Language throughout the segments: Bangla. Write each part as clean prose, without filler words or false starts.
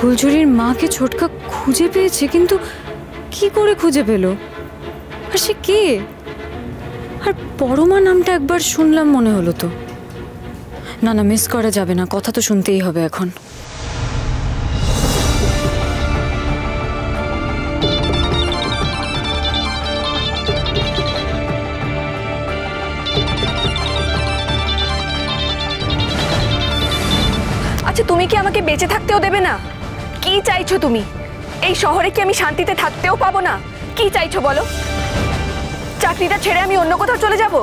ফুলঝুরির মাকে ছোটকা খুঁজে পেয়েছে, কিন্তু কি করে খুঁজে পেল? আর সে কে? আর পরমা নামটা একবার শুনলাম মনে হলো তো। না না, মিস করা যাবে না, কথা তো শুনতেই হবে এখন। আচ্ছা, তুমি কি আমাকে বেঁচে থাকতেও দেবে না? কি চাইছো তুমি? এই শহরে কি আমি শান্তিতে থাকতেও পাবো না? কি চাইছো বলো? চাকরিটা ছেড়ে আমি অন্য কোথাও চলে যাব?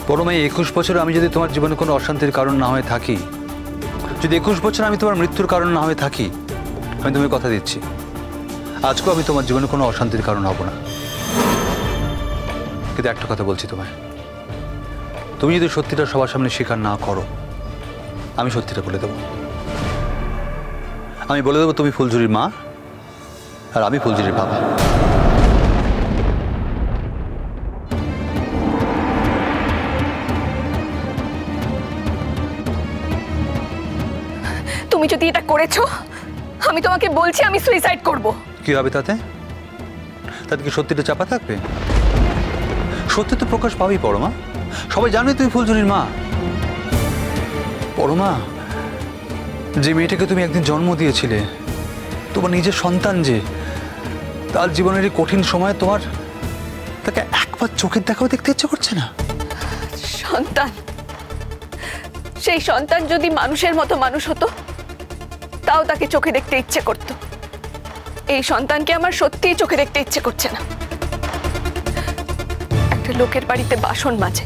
পরমা, 21 বছর আমি যদি তোমার জীবনে কোনো অশান্তির কারণ না হয়ে থাকি, যদি 21 বছর আমি তোমার মৃত্যুর কারণ না হয়ে থাকি, আমি তোমায় কথা দিচ্ছি আজকেও আমি তোমার জীবনে কোনো অশান্তির কারণ হব না। কিন্তু একটা কথা বলছি তোমায়, তুমি যদি সত্যিটা সবার সামনে স্বীকার না করো, আমি সত্যিটা বলে দেবো। আমি বলে দেবো তুমি ফুলঝুরির মা আর আমি ফুলঝুরির বাবা। তুমি যদি এটা করেছো, আমি তোমাকে বলছি আমি সুইসাইড করব। কি হবে তাতে? তাতে কি সত্যিটা চাপা থাকবে? সত্যি তো প্রকাশ পাবেই পরমা। সবাই জানে তুমি ফুলঝুরির মা। পরমা, যে মেয়েটাকে তুমি একদিন জন্ম দিয়েছিলে, তোমার নিজের সন্তান, যে তার জীবনের এই কঠিন সময় তোমার তাকে একবার চোখের দেখাও দেখতে ইচ্ছে করছে না? সন্তান? সেই সন্তান যদি মানুষের মতো মানুষ হতো, তাও তাকে চোখে দেখতে ইচ্ছে করত। এই সন্তানকে আমার সত্যিই চোখে দেখতে ইচ্ছে করছে না। একটা লোকের বাড়িতে বাসন মাজে,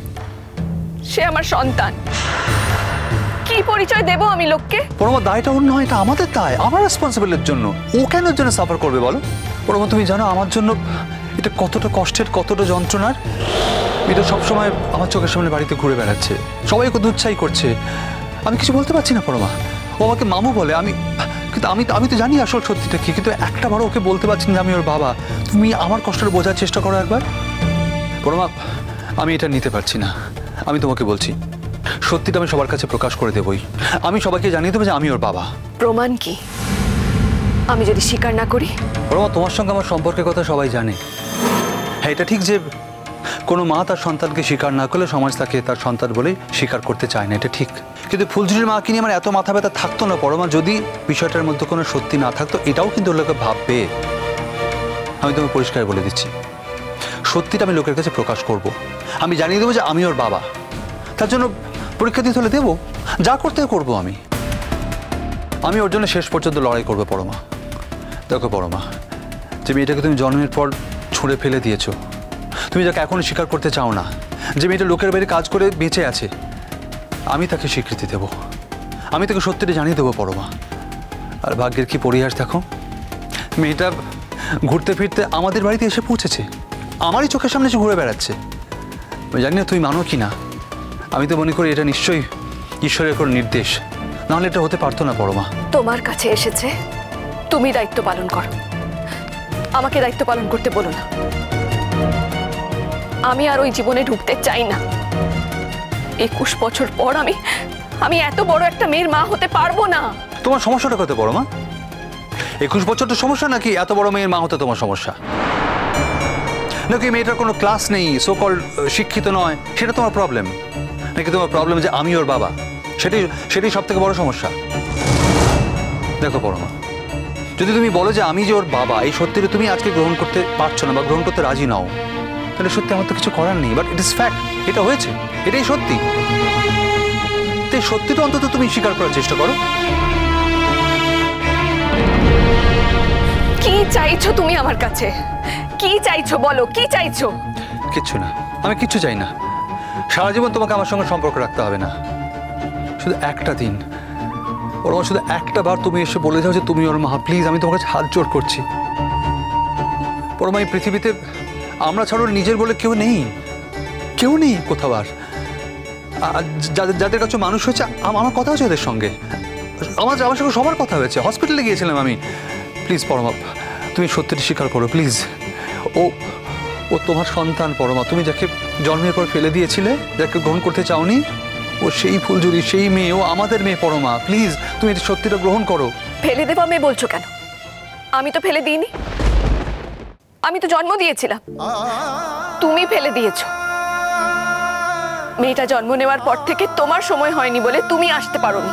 সে আমার সন্তান। কি পরিচয় দেব আমি লোককে? পরমা, দায়টা ওর নয়, এটা আমাদের দায়, আমার রেসপন্সিবিলিটির জন্য। ও কেন ওর জন্য সাফার করবে বলো? পরমা, তুমি জানো আমার জন্য এটা কতটা কষ্টের, কতটা যন্ত্রণার। এটা সবসময় আমার চোখের সামনে বাড়িতে ঘুরে বেড়াচ্ছে, সবাই ওকে দুচ্ছাই করছে। আমি কিছু বলতে পারছি না পরমা। ও আমাকে মামু বলে, কিন্তু আমি তো জানি আসল সত্যিটা কি, কিন্তু একটা বারও ওকে বলতে পারছি না আমি ওর বাবা। তুমি আমার কষ্টটা বোঝার চেষ্টা করো একবার। পরমা, আমি এটা নিতে পারছি না। আমি তোমাকে বলছি, সত্যিটা আমি সবার কাছে প্রকাশ করে দেবই। আমি সবাইকে জানিয়ে দেবো যে আমি ওর বাবা। প্রমাণ কি? আমি যদি স্বীকার না করি? পরমা, তোমার সঙ্গে আমার সম্পর্কের কথা সবাই জানে। হ্যাঁ, এটা ঠিক যে কোনো মা তার সন্তানকে স্বীকার না করলে সমাজ তাকে তার সন্তান বলে স্বীকার করতে চায় না, এটা ঠিক। কিন্তু ফুলঝুরির মাকে নিয়ে আমার এত মাথা ব্যথা থাকতো না পরমা, যদি বিষয়টার মধ্যে কোনো সত্যি না থাকতো। এটাও কিন্তু লোকে ভাববে। আমি তোমাকে পরিষ্কার বলে দিচ্ছি, সত্যিটা আমি লোকের কাছে প্রকাশ করব। আমি জানিয়ে দেবো যে আমি ওর বাবা। তার জন্য পরীক্ষা দিতে হলে দেবো, যা করতে করবো। আমি ওর জন্য শেষ পর্যন্ত লড়াই করবো পরমা। দেখো পরমা, যে মেয়েটাকে তুমি জন্মের পর ছুঁড়ে ফেলে দিয়েছো, তুমি যাকে এখনো স্বীকার করতে চাও না, যে মেয়েটা লোকের বাইরে কাজ করে বেঁচে আছে, আমি তাকে স্বীকৃতি দেব। আমি তাকে সত্যিটা জানিয়ে দেবো পরমা। আর ভাগ্যের কি পরিহাস দেখো, মেয়েটা ঘুরতে ফিরতে আমাদের বাড়িতে এসে পৌঁছেছে, আমারই চোখের সামনে এসে ঘুরে বেড়াচ্ছে। আমি জানি না তুই মানো কি না, আমি তো মনে করি এটা নিশ্চয়ই ঈশ্বরের কোনো নির্দেশ, নাহলে এটা হতে পারতো না পরমা। তোমার কাছে এসেছে, তুমি দায়িত্ব পালন করো, আমাকে দায়িত্ব পালন করতে বলো না। আমি আর ওই জীবনে ঢুকতে চাই না। 21 বছর পর আমি এত বড় একটা মেয়ের মা হতে পারবো না। তোমার সমস্যাটা কত পরমা? 21 বছর তো সমস্যা নাকি এত বড় মেয়ের মা হতে তোমার সমস্যা? নাকি মেয়েটার কোনো ক্লাস নেই, সো কল্ড শিক্ষিত নয়, সেটা তোমার প্রবলেম? নাকি তোমার প্রবলেম যে আমি ওর বাবা, সেটাই সব থেকে বড় সমস্যা? দেখো পরমা, যদি তুমি বলো যে আমি যে ওর বাবা, এই সত্যিটা তুমি আজকে গ্রহণ করতে পারছো না বা গ্রহণ করতে রাজি নাও, তাহলে সত্যি আমার তো কিছু করার নেই। বাট ইট ইজ ফ্যাক্ট, এটা হয়েছে, এটাই সত্যি। তাই সত্যিটা অন্তত তুমি স্বীকার করার চেষ্টা করো। কি চাইছো তুমি আমার কাছে? কি চাইছো বলো, কি চাইছো? কিচ্ছু না, আমি কিচ্ছু চাই না। সারা জীবন তোমাকে আমার সঙ্গে সম্পর্ক রাখতে হবে না, শুধু একটা দিন ওর, শুধু একটা বার তুমি এসে বলে যাও যে তুমি ওর মা। প্লিজ, আমি তোমার কাছে হাত জোড় করছি। পরমা, এই পৃথিবীতে আমরা ছাড়া নিজের বলে কেউ নেই কোথাও। আর যাদের কাছে মানুষ হয়েছে, আমার কথা হয়েছে ওদের সঙ্গে, আমার সঙ্গে সবার কথা হয়েছে, হসপিটালে গিয়েছিলাম আমি। প্লিজ পরমা, তুমি সত্যিটা স্বীকার করো প্লিজ। ও তোমার সন্তান পরমা, তুমি যাকে জন্মের পর ফেলে দিয়েছিলে, যাকে গ্রহণ করতে চাওনি, ও সেই ফুলঝুরি, সেই মেয়ে, ও আমাদের মেয়ে পরমা। প্লিজ তুমি এটা সত্যিটা গ্রহণ করো। ফেলে দেবো মেয়ে বলছো কেন? আমি তো ফেলে দিইনি, আমি তো জন্ম দিয়েছিলাম, তুমি ফেলে দিয়েছো। মেয়েটা জন্ম নেওয়ার পর থেকে তোমার সময় হয়নি বলে তুমি আসতে পারোনি।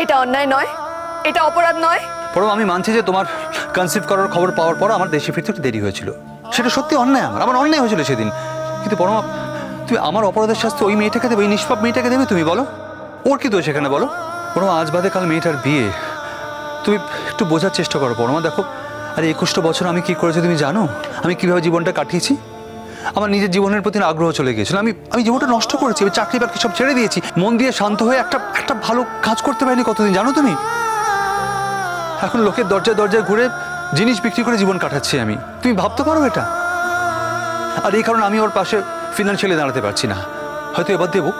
এটা অন্যায় নয়, এটা অপরাধ নয়। পরমা আমি মানছি যে তোমার কনসিভ করার খবর পাওয়ার পর আমার দেশে ফিরতে একটু দেরি হয়েছিল, সেটা সত্যি অন্যায়, আমার অন্যায় হয়েছিল সেদিন। কিন্তু পরমা তুমি আমার অপরাধের শাস্তি ওই মেয়েটাকে দেবে, ওই নিষ্পাপ মেয়েটাকে দেবে? তুমি বলো, ওর কি দোষ সেখানে বলো? পরমা আজ বাদে কাল মেয়েটার বিয়ে, তুমি একটু বোঝার চেষ্টা করো পরমা। দেখো আরে 21টা বছর আমি কি করেছি তুমি জানো? আমি কিভাবে জীবনটা কাটিয়েছি? আমার নিজের জীবনের প্রতি আগ্রহ চলে গিয়েছিল, আমি জীবনটা নষ্ট করেছি, আমি চাকরি বাকরি সব ছেড়ে দিয়েছি, মন দিয়ে শান্ত হয়ে একটা ভালো কাজ করতে পারিনি কতদিন জানো তুমি? এখন লোকের দরজায় দরজায় ঘুরে জিনিস বিক্রি করে জীবন কাটাচ্ছি আমি, তুমি ভাবতে পারো এটা? আর এই কারণে আমি ওর পাশে ফিনান্সিয়ালি দাঁড়াতে পারছি না। হয়তো এবার দেবো,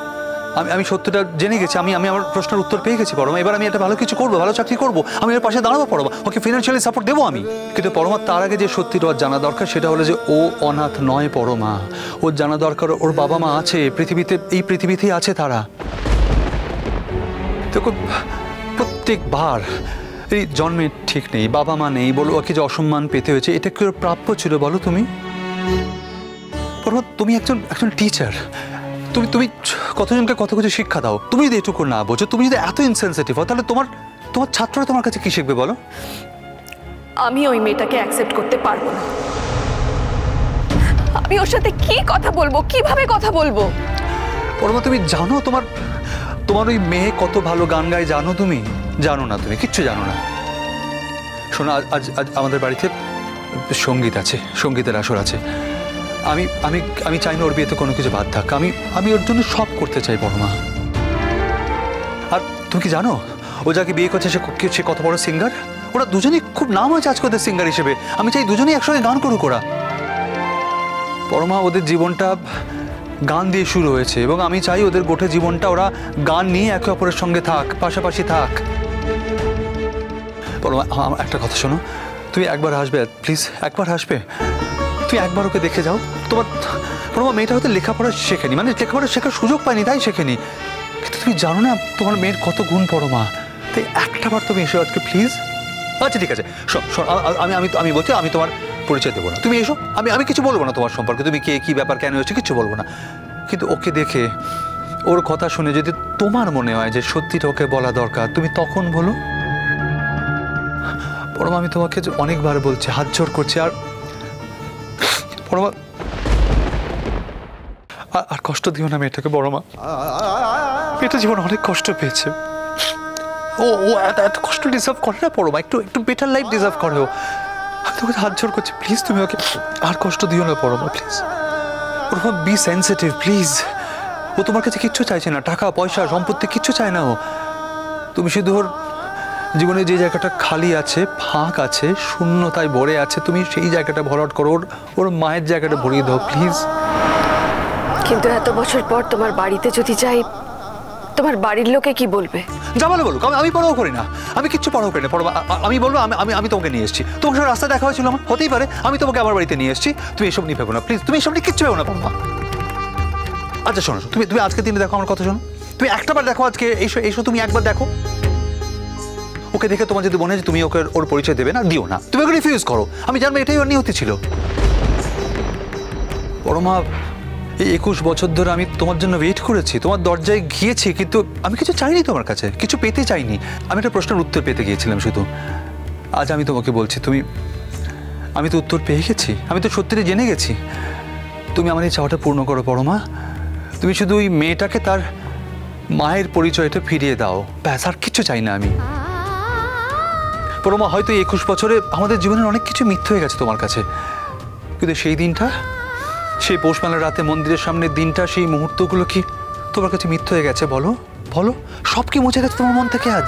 আমি সত্যটা জেনে গেছি, আমি আমার প্রশ্নের উত্তর পেয়ে গেছি পরমা। এবার আমি একটা ভালো কিছু করবো, ভালো চাকরি করবো, আমি ওর পাশে দাঁড়াবো পরমা, ওকে ফিনান্সিয়ালি সাপোর্ট দেবো আমি। কিন্তু পরমা তার আগে যে সত্যিটা জানা দরকার সেটা হলো যে ও অনাথ নয় পরমা। ওর জানা দরকার ওর বাবা মা আছে পৃথিবীতে, এই পৃথিবীতেই আছে তারা। দেখো প্রত্যেকবার এই জন্মের ঠিক নেই, বাবা মা নেই বলো, ওকে যে অসম্মান পেতে হয়েছে, এটা কি ওর প্রাপ্য ছিল বলো তুমি? পরমা তুমি একজন টিচার, তুমি কতজনকে কত কিছু শিক্ষা দাও, তুমি যদি এটুকু না বোঝো, তুমি যদি এত ইনসেনসিটিভ হও, তাহলে তোমার ছাত্ররা তোমার কাছে কি শিখবে বলো? আমি ওই মেয়েটাকে অ্যাকসেপ্ট করতে পারবো না। আমি ওর সাথে কি কথা বলবো, কিভাবে কথা বলবো? পরমা তুমি জানো তোমার ওই মেয়ে কত ভালো গান গায় জানো তুমি? জানো না, তুমি কিচ্ছু জানো না। শোনো আজ আমাদের বাড়িতে সঙ্গীত আছে, সঙ্গীতের আসর আছে। আমি চাই না ওর বিয়েতে কোনো কিছু বাদ থাক, আমি ওর জন্য সব করতে চাই পরমা। আর তুমি কি জানো ও যাকে বিয়ে করছে সে কত বড় সিঙ্গার? ওরা দুজনেই খুব নাম হয়েছে আজকে ওদের সিঙ্গার হিসেবে। আমি চাই দুজনেই একসঙ্গে গান করুক ওরা। পরমা ওদের জীবনটা গান দিয়ে শুরু হয়েছে এবং আমি চাই ওদের গোটা জীবনটা ওরা গান নিয়ে একে অপরের সঙ্গে থাক, পাশাপাশি থাক। পরমা আমার একটা কথা শোনো, তুমি একবার আসবে প্লিজ, একবার আসবে, তুমি একবার ওকে দেখে যাও। পরমা মেয়েটা হয়তো লেখাপড়া শেখেনি, মানে লেখাপড়া শেখার সুযোগ পায়নি তাই শেখেনি, কিন্তু তুমি জানো না তোমার মেয়ের কত গুণ পরমা। তাই একটাবার তুমি এসো আজকে প্লিজ। আচ্ছা ঠিক আছে, আমি বলছি আমি তোমার পরিচয় দেবো না, তুমি এসো, আমি কিছু বলবো না তোমার সম্পর্কে, তুমি কে কি ব্যাপার কেন হচ্ছে কিছু বলবো না। কিন্তু ওকে দেখে ওর কথা শুনে যদি তোমার মনে হয় যে সত্যিটা ওকে বলা দরকার, তুমি তখন বলো। পরমা আমি তোমাকে অনেকবার বলছি, হাত জোর করছি, আর পরমা আর কষ্ট দিও না মেয়েটাকে। পরমা মেয়েটা জীবন অনেক কষ্ট পেয়েছে, ও এত কষ্ট ডিজার্ভ করে না পরমা, একটু বেটার লাইফ ডিজার্ভ করে ও। আমি তোকে হাত জোর করছি, প্লিজ তুমি ওকে আর কষ্ট দিও না Parama, please. Parama be sensitive please. ও তোমার কাছে কিচ্ছু চাইছে না, টাকা পয়সা সম্পত্তি কিচ্ছু চায় না ও। তুমি শুধু ওর জীবনে যে জায়গাটা খালি আছে, ফাঁক আছে, শূন্যতায় ভরে আছে, তুমি সেই জায়গাটা ভরাট করো, ওর মায়ের জায়গাটা ভরিয়ে দাও প্লিজ। কিন্তু এত বছর পর তোমার বাড়িতে যদি যাই, তোমার বাড়ির লোকে কি বলবে? যা বলে বলুক, আমি পড়াও করি না, আমি কিচ্ছু পড়াও করি না পরমা। আমি বলবো আমি তোমাকে নিয়ে এসেছি, তোমার সঙ্গে রাস্তায় দেখা হয়েছিল আমার, হতেই পারে আমি তোমাকে আমার বাড়িতে নিয়ে এসেছি, তুমি এসব নিয়ে ভেবো না প্লিজ, তুমি এসব নিয়ে কিচ্ছু ভেবো না পরমা। আচ্ছা শোনো, তুমি আজকে দিনে দেখো আমার কথা শোনো, তুমি একটাবার দেখো আজকে, এসো তুমি একবার দেখো। ওকে দেখে তোমার যদি মনে হয় যে তুমি ওর পরিচয় দেবে না, দিও না, তুমি ওকে রিফিউজ করো। আমি জানবো এটাই ওর নিয়তি ছিল। পরমা এই 21 বছর ধরে আমি তোমার জন্য ওয়েট করেছি, তোমার দরজায় গিয়েছি, কিন্তু আমি কিছু চাইনি তোমার কাছে, কিছু পেতে চাইনি, আমি একটা প্রশ্নের উত্তর পেতে গিয়েছিলাম শুধু। আজ আমি তোমাকে বলছি, আমি তো উত্তর পেয়ে গেছি, আমি তো সত্যিটা জেনে গেছি। তুমি আমার এই চাওয়াটা পূর্ণ করো পরমা। তুমি শুধু ওই মেয়েটাকে তার মায়ের পরিচয়টা ফিরিয়ে দাও, ব্যাস, আর কিছু চাই না আমি। পরমা হয়তো 21 বছরে আমাদের জীবনের অনেক কিছু মিথ্যে হয়ে গেছে তোমার কাছে, কিন্তু সেই দিনটা, সেই পৌষ মেলার রাতে মন্দিরের সামনের দিনটা, সেই মুহূর্তগুলো কি তোমার কাছে মিথ্যে হয়ে গেছে বলো? সব কি মুছে গেছে তোমার মন থেকে আজ?